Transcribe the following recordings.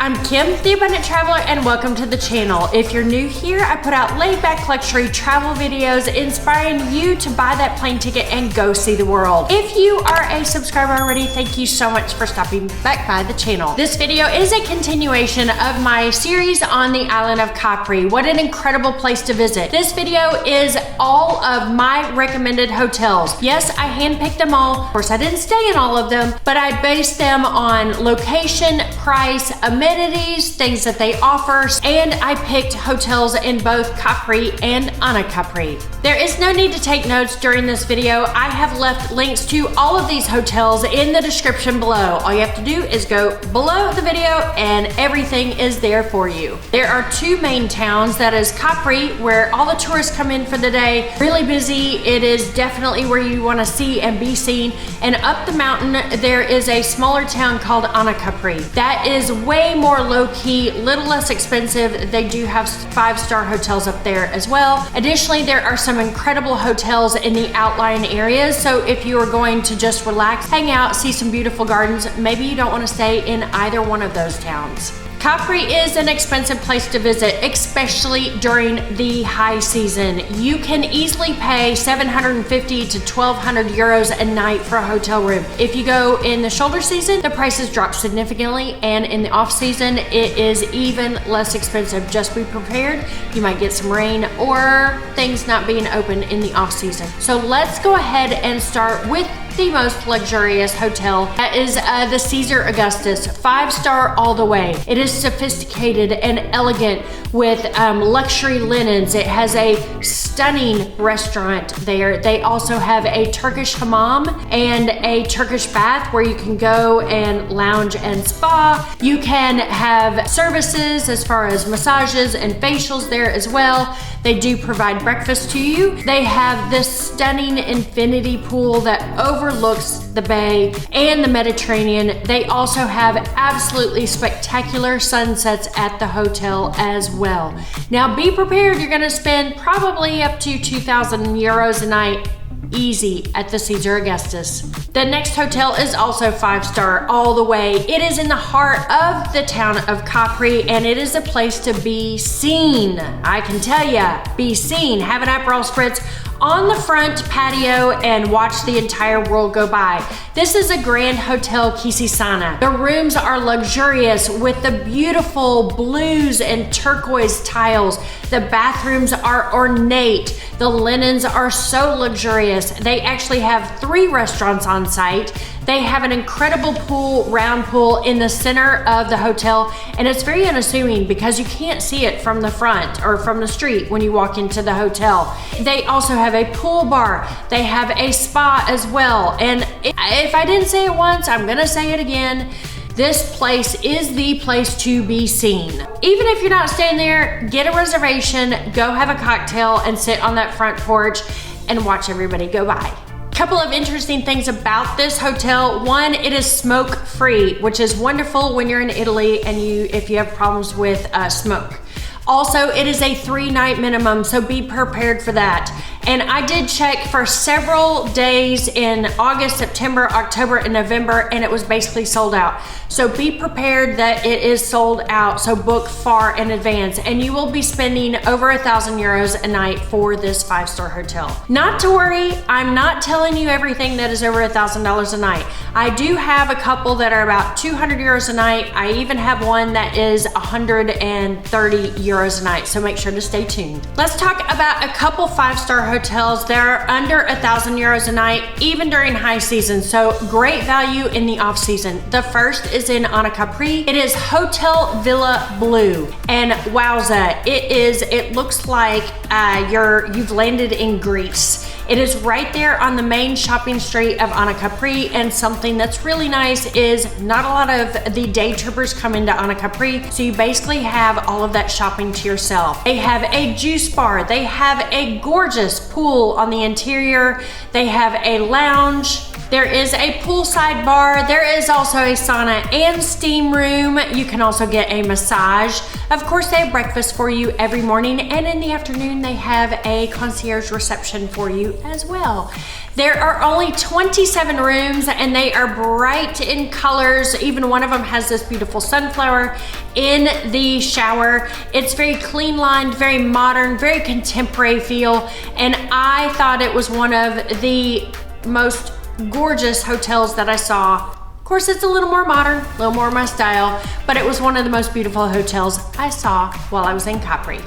I'm Kim, the Abundant Traveler, and welcome to the channel. If you're new here, I put out laid-back luxury travel videos inspiring you to buy that plane ticket and go see the world. If you are a subscriber already, thank you so much for stopping back by the channel. This video is a continuation of my series on the island of Capri. What an incredible place to visit. This video is all of my recommended hotels. Yes, I handpicked them all. Of course, I didn't stay in all of them, but I based them on location, price, amenities, things that they offer, and I picked hotels in both Capri and Anacapri. There is no need to take notes during this video. I have left links to all of these hotels in the description below. All you have to do is go below the video and everything is there for you. There are two main towns, that is Capri, where all the tourists come in for the day. Really busy. It is definitely where you want to see and be seen. And up the mountain, there is a smaller town called Anacapri. That is way more low-key, little less expensive. They do have 5-star hotels up there as well. Additionally, there are some incredible hotels in the outlying areas. So if you are going to just relax, hang out, see some beautiful gardens, maybe you don't want to stay in either one of those towns. Capri is an expensive place to visit, especially during the high season. You can easily pay 750 to 1,200 euros a night for a hotel room. If you go in the shoulder season, the prices drop significantly, and in the off season, it is even less expensive. Just be prepared. You might get some rain or things not being open in the off season. So let's go ahead and start with the most luxurious hotel. That is the Caesar Augustus, 5-star all the way. It is sophisticated and elegant with luxury linens. It has a stunning restaurant there. They also have a Turkish hammam and a Turkish bath where you can go and lounge and spa. You can have services as far as massages and facials there as well. They do provide breakfast to you. They have this stunning infinity pool that overlooks the bay and the Mediterranean. They also have absolutely spectacular sunsets at the hotel as well. Now be prepared, you're gonna spend probably up to 2,000 euros a night easy at the Caesar Augustus. The next hotel is also 5-star all the way. It is in the heart of the town of Capri, and it is a place to be seen. I can tell ya, be seen. Have an Aperol Spritz on the front patio and watch the entire world go by. This is a Grand Hotel Quisisana. The rooms are luxurious with the beautiful blues and turquoise tiles. The bathrooms are ornate. The linens are so luxurious. They actually have 3 restaurants on site. They have an incredible pool, round pool in the center of the hotel, and it's very unassuming because you can't see it from the front or from the street when you walk into the hotel. They also have a pool bar. They have a spa as well. And if I didn't say it once, I'm gonna say it again. This place is the place to be seen. Even if you're not staying there, get a reservation, go have a cocktail and sit on that front porch and watch everybody go by. Couple of interesting things about this hotel. One, it is smoke free, which is wonderful when you're in Italy and if you have problems with smoke. Also, it is a 3-night minimum, so be prepared for that. And I did check for several days in August, September, October, and November, and it was basically sold out. So be prepared that it is sold out, so book far in advance, and you will be spending over 1,000 euros a night for this 5-star hotel. Not to worry, I'm not telling you everything that is over $1,000 a night. I do have a couple that are about 200 euros a night. I even have one that is 130 euros a night, so make sure to stay tuned. Let's talk about a couple 5-star hotels that are under 1,000 euros a night, even during high season, so great value in the off season. The first is in Anacapri. It is Hotel Villa Blu, and wowza, it looks like you've landed in Greece. It is right there on the main shopping street of Anacapri, and something that's really nice is not a lot of the day trippers come into Anacapri, so you basically have all of that shopping to yourself. They have a juice bar, they have a gorgeous pool on the interior, they have a lounge, there is a poolside bar, there is also a sauna and steam room. You can also get a massage. Of course, they have breakfast for you every morning, and in the afternoon, they have a concierge reception for you as well. There are only 27 rooms and they are bright in colors. Even one of them has this beautiful sunflower in the shower. It's very clean lined, very modern, very contemporary feel. And I thought it was one of the most gorgeous hotels that I saw. Of course, it's a little more modern, a little more my style, but it was one of the most beautiful hotels I saw while I was in Capri.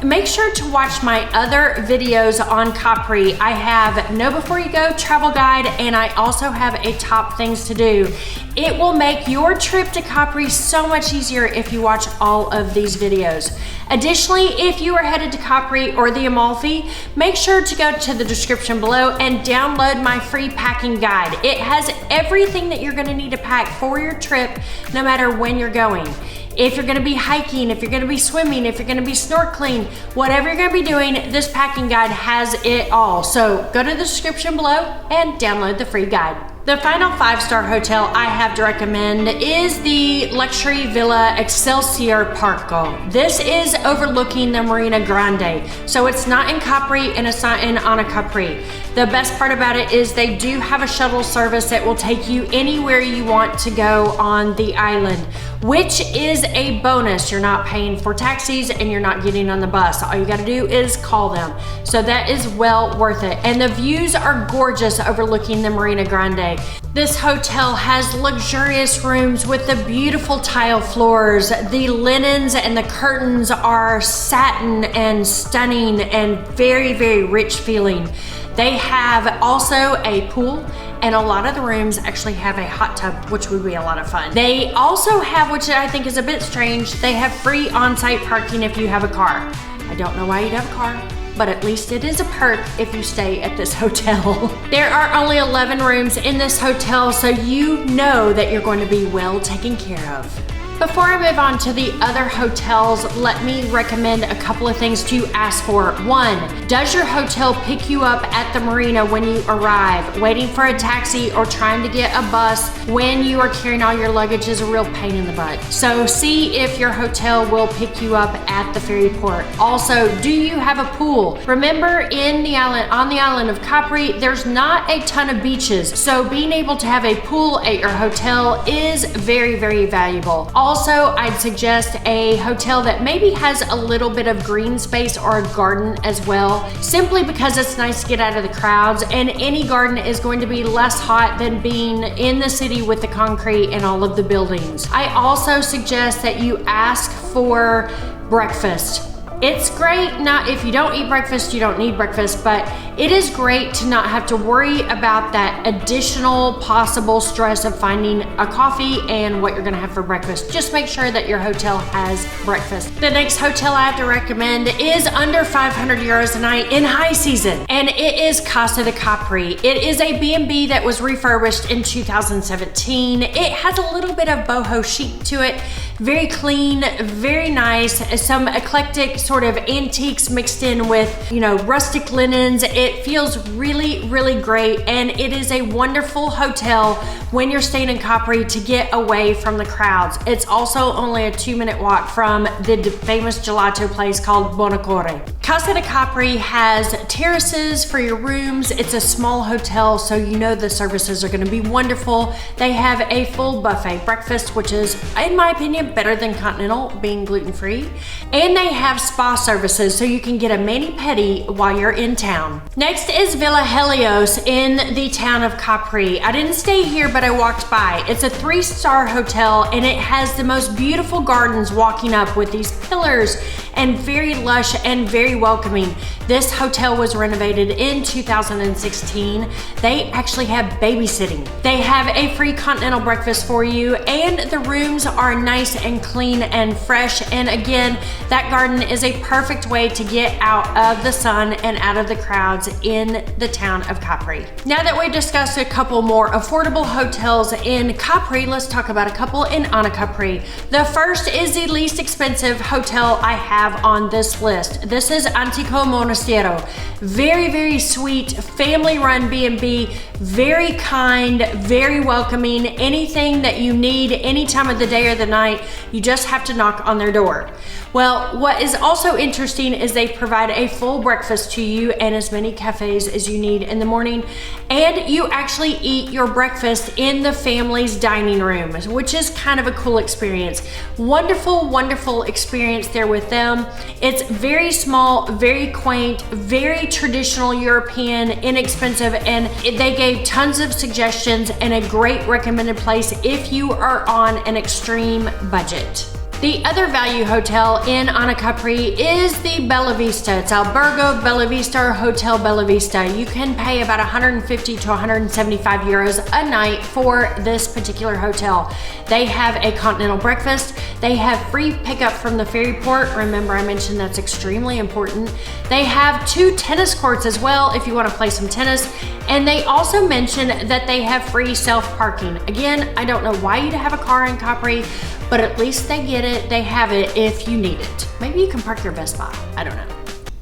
Make sure to watch my other videos on Capri. I have Know Before You Go travel guide, and I also have a top things to do. It will make your trip to Capri so much easier if you watch all of these videos. Additionally, if you are headed to Capri or the Amalfi, make sure to go to the description below and download my free packing guide. It has everything that you're gonna need to pack for your trip, no matter when you're going. If you're gonna be hiking, if you're gonna be swimming, if you're gonna be snorkeling, whatever you're gonna be doing, this packing guide has it all. So go to the description below and download the free guide. The final 5-star hotel I have to recommend is the luxury Villa Excelsior Parco. This is overlooking the Marina Grande. So it's not in Capri and it's not in Anacapri. The best part about it is they do have a shuttle service that will take you anywhere you want to go on the island, which is a bonus. You're not paying for taxis and you're not getting on the bus. All you gotta do is call them. So that is well worth it. And the views are gorgeous overlooking the Marina Grande. This hotel has luxurious rooms with the beautiful tile floors. The linens and the curtains are satin and stunning and very, very rich feeling. They have also a pool, and a lot of the rooms actually have a hot tub, which would be a lot of fun. They also have, which I think is a bit strange, they have free on-site parking if you have a car. I don't know why you'd have a car, but at least it is a perk if you stay at this hotel. There are only 11 rooms in this hotel, so you know that you're going to be well taken care of. Before I move on to the other hotels, let me recommend a couple of things to ask for. One, does your hotel pick you up at the marina when you arrive? Waiting for a taxi or trying to get a bus when you are carrying all your luggage is a real pain in the butt. So see if your hotel will pick you up at the ferry port. Also, do you have a pool? Remember, on the island of Capri, there's not a ton of beaches. So being able to have a pool at your hotel is very, very valuable. Also, I'd suggest a hotel that maybe has a little bit of green space or a garden as well, simply because it's nice to get out of the crowds, and any garden is going to be less hot than being in the city with the concrete and all of the buildings. I also suggest that you ask for breakfast. It's great, if you don't eat breakfast, you don't need breakfast, but it is great to not have to worry about that additional possible stress of finding a coffee and what you're gonna have for breakfast. Just make sure that your hotel has breakfast. The next hotel I have to recommend is under 500 euros a night in high season, and it is Casa di Capri. It is a B&B that was refurbished in 2017. It has a little bit of boho chic to it. Very clean, very nice, some eclectic sort of antiques mixed in with, rustic linens. It feels really, really great, and it is a wonderful hotel when you're staying in Capri to get away from the crowds. It's also only a 2-minute walk from the famous gelato place called Bonacore. Casa di Capri has terraces for your rooms. It's a small hotel, so the services are gonna be wonderful. They have a full buffet breakfast, which is, in my opinion, better than Continental, being gluten-free. And they have spa services, so you can get a mani-pedi while you're in town. Next is Villa Helios in the town of Capri. I didn't stay here, but I walked by. It's a 3-star hotel, and it has the most beautiful gardens walking up with these pillars, and very lush and very welcoming. This hotel was renovated in 2016. They actually have babysitting. They have a free continental breakfast for you, and the rooms are nice and clean and fresh. And again, that garden is a perfect way to get out of the sun and out of the crowds in the town of Capri. Now that we've discussed a couple more affordable hotels in Capri, let's talk about a couple in Anacapri. The first is the least expensive hotel I have have on this list. This is Antico Monestero. Very, very sweet, family-run B&B, very kind, very welcoming. Anything that you need any time of the day or the night, you just have to knock on their door. Well, what is also interesting is they provide a full breakfast to you and as many cafes as you need in the morning. And you actually eat your breakfast in the family's dining room, which is kind of a cool experience. Wonderful, wonderful experience there with them. It's very small, very quaint, very traditional European, inexpensive, and they gave tons of suggestions and a great recommended place if you are on an extreme budget. The other value hotel in Anacapri is the Bellavista. It's Albergo Bellavista or Hotel Bellavista. You can pay about 150 to 175 euros a night for this particular hotel. They have a continental breakfast. They have free pickup from the ferry port. Remember, I mentioned that's extremely important. They have 2 tennis courts as well if you want to play some tennis. And they also mention that they have free self-parking. Again, I don't know why you'd have a car in Capri, but at least they get it, they have it if you need it. Maybe you can park your Vespa, I don't know.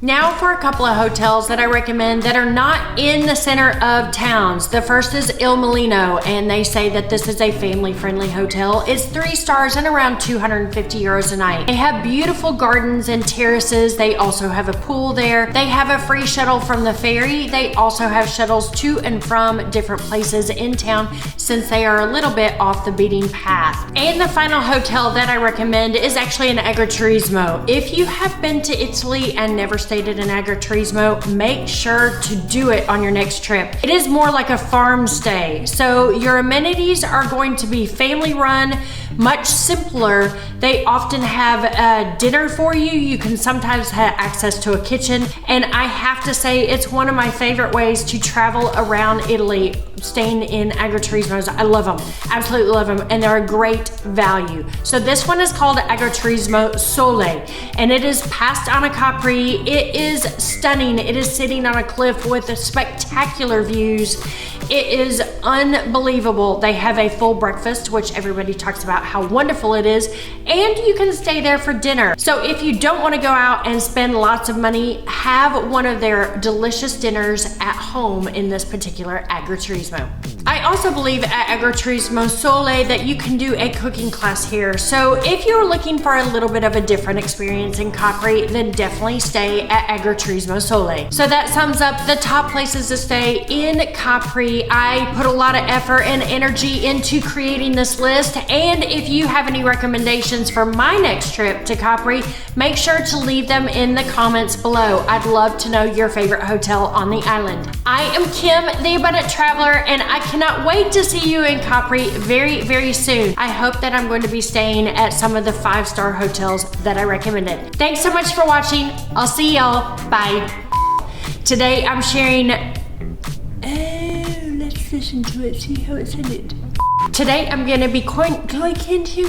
Now for a couple of hotels that I recommend that are not in the center of towns. The first is Il Mulino, and they say that this is a family-friendly hotel. It's 3 stars and around 250 euros a night. They have beautiful gardens and terraces. They also have a pool there. They have a free shuttle from the ferry. They also have shuttles to and from different places in town since they are a little bit off the beaten path. And the final hotel that I recommend is actually an Agriturismo. If you have been to Italy and never stayed at an Agriturismo, make sure to do it on your next trip. It is more like a farm stay. So your amenities are going to be family run, much simpler. They often have a dinner for you. You can sometimes have access to a kitchen. And I have to say, it's one of my favorite ways to travel around Italy, staying in Agriturismos. I love them, absolutely love them. And they're a great value. So this one is called Agriturismo Sole, and it is past Anacapri. It is stunning. It is sitting on a cliff with spectacular views. It is unbelievable. They have a full breakfast, which everybody talks about how wonderful it is, and you can stay there for dinner. So if you don't want to go out and spend lots of money, have one of their delicious dinners at home in this particular Agriturismo. I also believe at Agriturismo Sole that you can do a cooking class here. So if you're looking for a little bit of a different experience in Capri, then definitely stay at Agriturismo Sole. So that sums up the top places to stay in Capri. I put a lot of effort and energy into creating this list, and if you have any recommendations for my next trip to Capri, make sure to leave them in the comments below. I'd love to know your favorite hotel on the island. I am Kim, the Abundant Traveler, and I cannot wait to see you in Capri very, very soon. I hope that I'm going to be staying at some of the 5-star hotels that I recommended. Thanks so much for watching. I'll see y'all. Bye. Today I'm sharing... let's listen to it, see how it's ended. Today I'm gonna be going to